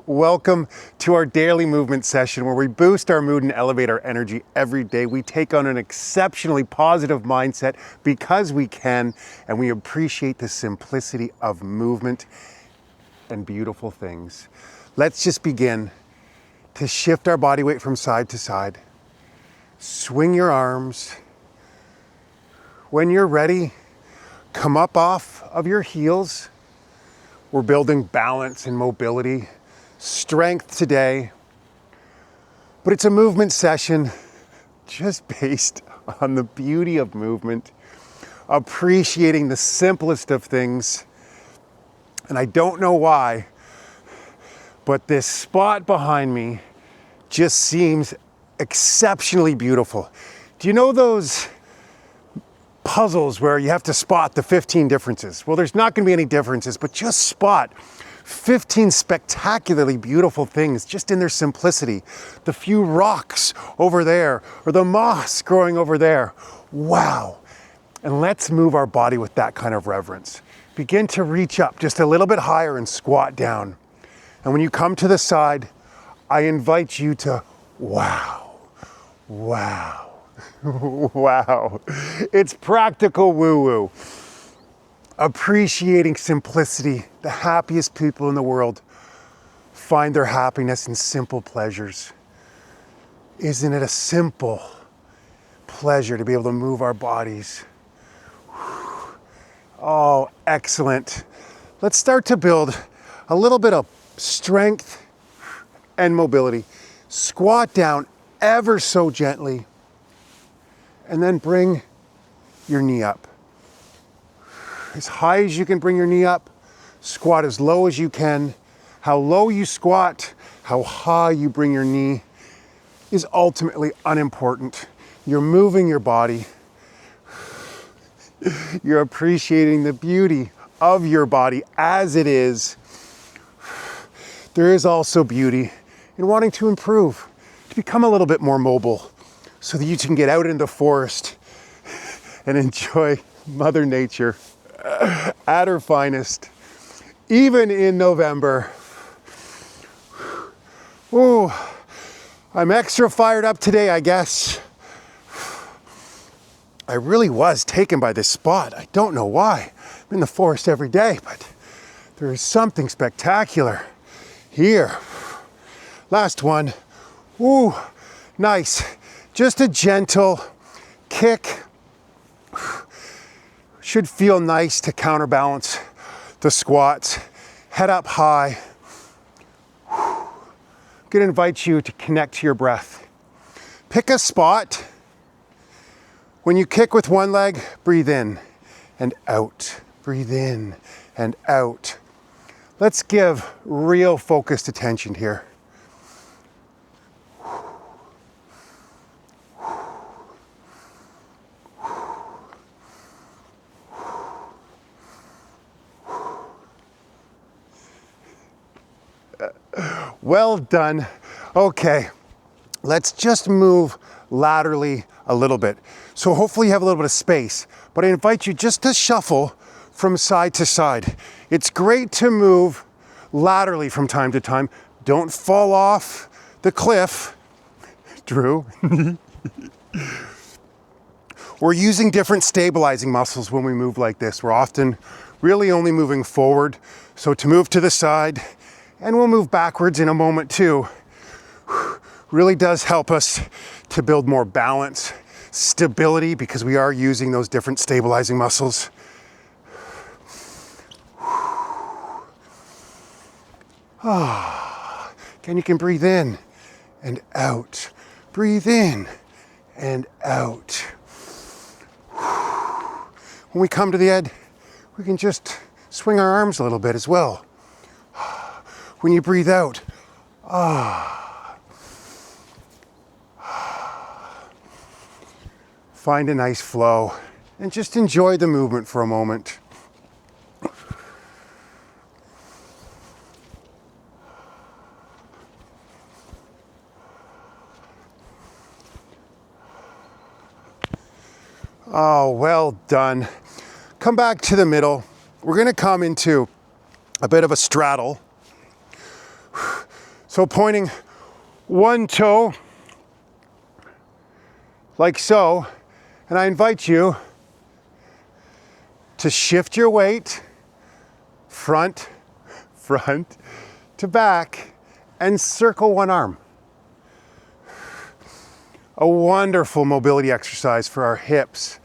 Welcome to our daily movement session where we boost our mood and elevate our energy every day. We take on an exceptionally positive mindset because we can, and we appreciate the simplicity of movement and beautiful things. Let's just begin to shift our body weight from side to side. Swing your arms. When you're ready, come up off of your heels. We're building balance and mobility, strength today, but it's a movement session just based on the beauty of movement, appreciating the simplest of things. And I don't know why, but this spot behind me just seems exceptionally beautiful. Do you know those puzzles where you have to spot the 15 differences? Well, there's not going to be any differences, but just spot 15 spectacularly beautiful things just in their simplicity. The few rocks over there, or the moss growing over there. Wow. And let's move our body with that kind of reverence. Begin to reach up just a little bit higher and squat down. And when you come to the side, I invite you to wow, wow. Wow, it's practical woo-woo. Appreciating simplicity. The happiest people in the world find their happiness in simple pleasures. Isn't it a simple pleasure to be able to move our bodies? Oh, excellent. Let's start to build a little bit of strength and mobility. Squat down ever so gently. And then bring your knee up. As high as you can bring your knee up, squat as low as you can. How low you squat, how high you bring your knee is ultimately unimportant. You're moving your body. You're appreciating the beauty of your body as it is. There is also beauty in wanting to improve, to become a little bit more mobile, so that you can get out into the forest and enjoy Mother Nature at her finest, even in November. Ooh, I'm extra fired up today, I guess. I really was taken by this spot. I don't know why. I'm in the forest every day, but there is something spectacular here. Last one. Ooh, nice. Just a gentle kick. Should feel nice to counterbalance the squats. Head up high. I'm gonna invite you to connect to your breath. Pick a spot. When you kick with one leg, breathe in and out. Breathe in and out. Let's give real focused attention here. Well done. Okay, let's just move laterally a little bit. So hopefully you have a little bit of space, but I invite you just to shuffle from side to side. It's great to move laterally from time to time. Don't fall off the cliff, Drew. We're using different stabilizing muscles when we move like this. We're often really only moving forward. So to move to the side, and we'll move backwards in a moment too, really does help us to build more balance, stability, because we are using those different stabilizing muscles. Again, you can breathe in and out. Breathe in and out. When we come to the end, we can just swing our arms a little bit as well. When you breathe out, find a nice flow and just enjoy the movement for a moment. Oh, well done. Come back to the middle. We're going to come into a bit of a straddle. So pointing one toe like so, and I invite you to shift your weight front to back and circle one arm. A wonderful mobility exercise for our hips,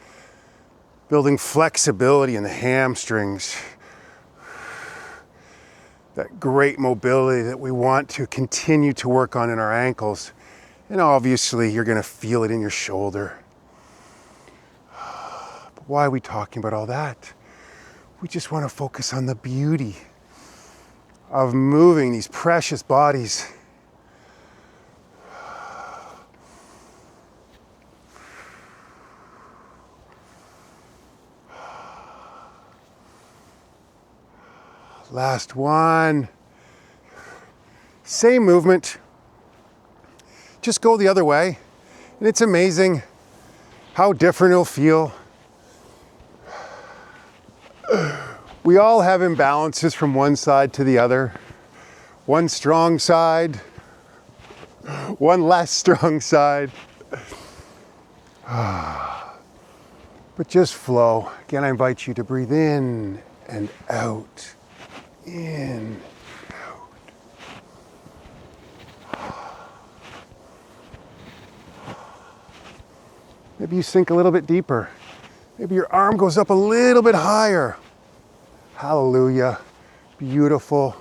building flexibility in the hamstrings. That great mobility that we want to continue to work on in our ankles. And obviously you're gonna feel it in your shoulder. But why are we talking about all that? We just wanna focus on the beauty of moving these precious bodies. Last one. Same movement. Just go the other way. And it's amazing how different it'll feel. We all have imbalances from one side to the other. One strong side, one less strong side. But just flow. Again, I invite you to breathe in and out. In, out. Maybe you sink a little bit deeper. Maybe your arm goes up a little bit higher. Hallelujah. Beautiful.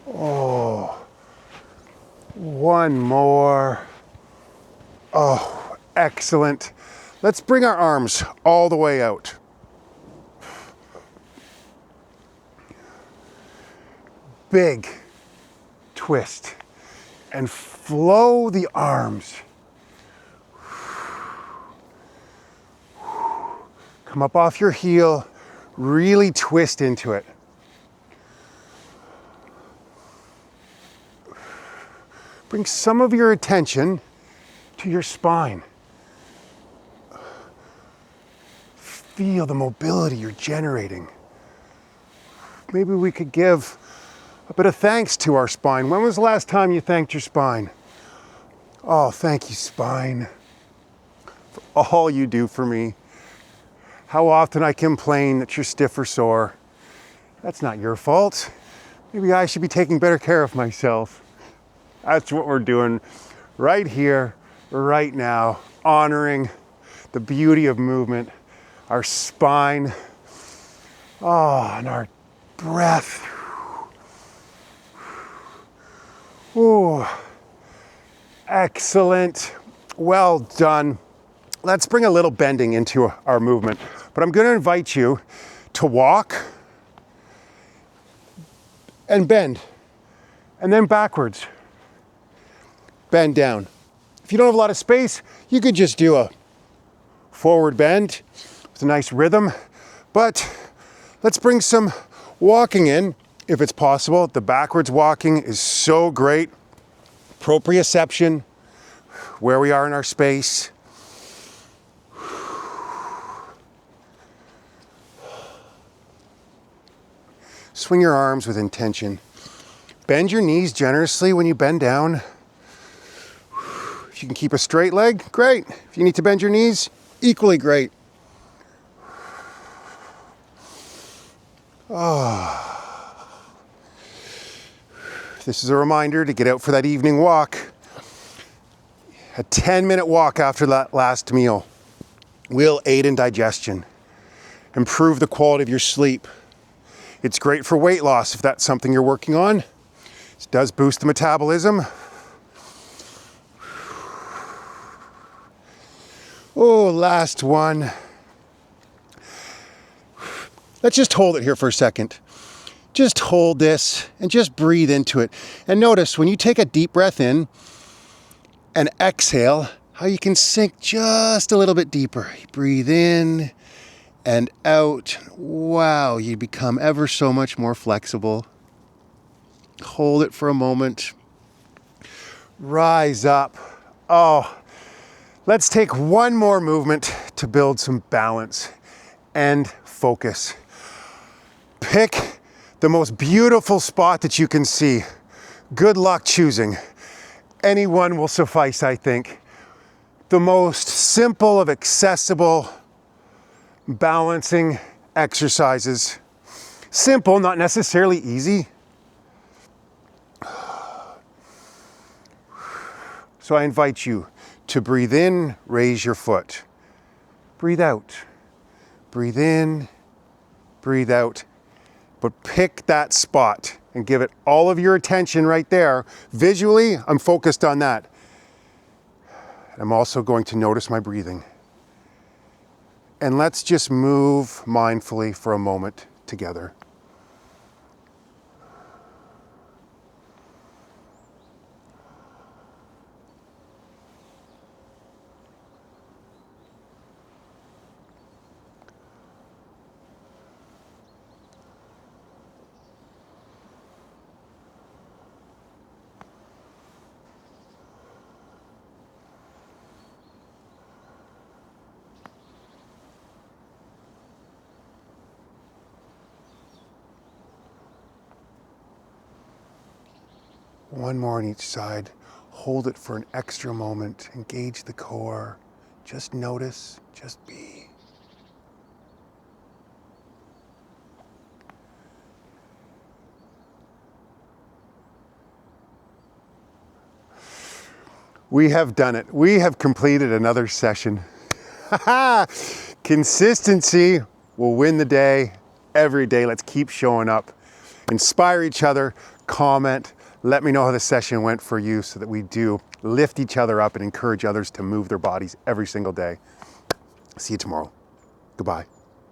Oh, one more. Oh, excellent. Let's bring our arms all the way out. Big twist and flow the arms. Come up off your heel, really twist into it. Bring some of your attention to your spine. Feel the mobility you're generating. Maybe we could give a bit of thanks to our spine. When was the last time you thanked your spine? Oh, thank you, spine, for all you do for me. How often I complain that you're stiff or sore. That's not your fault. Maybe I should be taking better care of myself. That's what we're doing right here, right now, honoring the beauty of movement, our spine, and our breath. Ooh, excellent, well done. Let's bring a little bending into our movement, but I'm gonna invite you to walk and bend, and then backwards. Bend down. If you don't have a lot of space, you could just do a forward bend with a nice rhythm, but let's bring some walking in if it's possible. The backwards walking is so great. Proprioception, where we are in our space. Swing your arms with intention. Bend your knees generously when you bend down. If you can keep a straight leg, great. If you need to bend your knees, equally great. This is a reminder to get out for that evening walk. A 10-minute walk after that last meal will aid in digestion, improve the quality of your sleep. It's great for weight loss if that's something you're working on. It does boost the metabolism. Oh, last one. Let's just hold it here for a second. Just hold this and just breathe into it. And notice when you take a deep breath in and exhale, how you can sink just a little bit deeper. Breathe in and out. Wow, you become ever so much more flexible. Hold it for a moment. Rise up. Oh, let's take one more movement to build some balance and focus. Pick the most beautiful spot that you can see. Good luck choosing. Any one will suffice, I think. The most simple of accessible balancing exercises. Simple, not necessarily easy. So I invite you to breathe in, raise your foot. Breathe out. Breathe in, breathe out. But pick that spot and give it all of your attention right there. Visually, I'm focused on that. I'm also going to notice my breathing. And let's just move mindfully for a moment together. One more on each side. Hold it for an extra moment. Engage the core. Just notice, just be. We have done it. We have completed another session. Consistency will win the day every day. Let's keep showing up. Inspire each other, comment. Let me know how the session went for you so that we do lift each other up and encourage others to move their bodies every single day. See you tomorrow. Goodbye.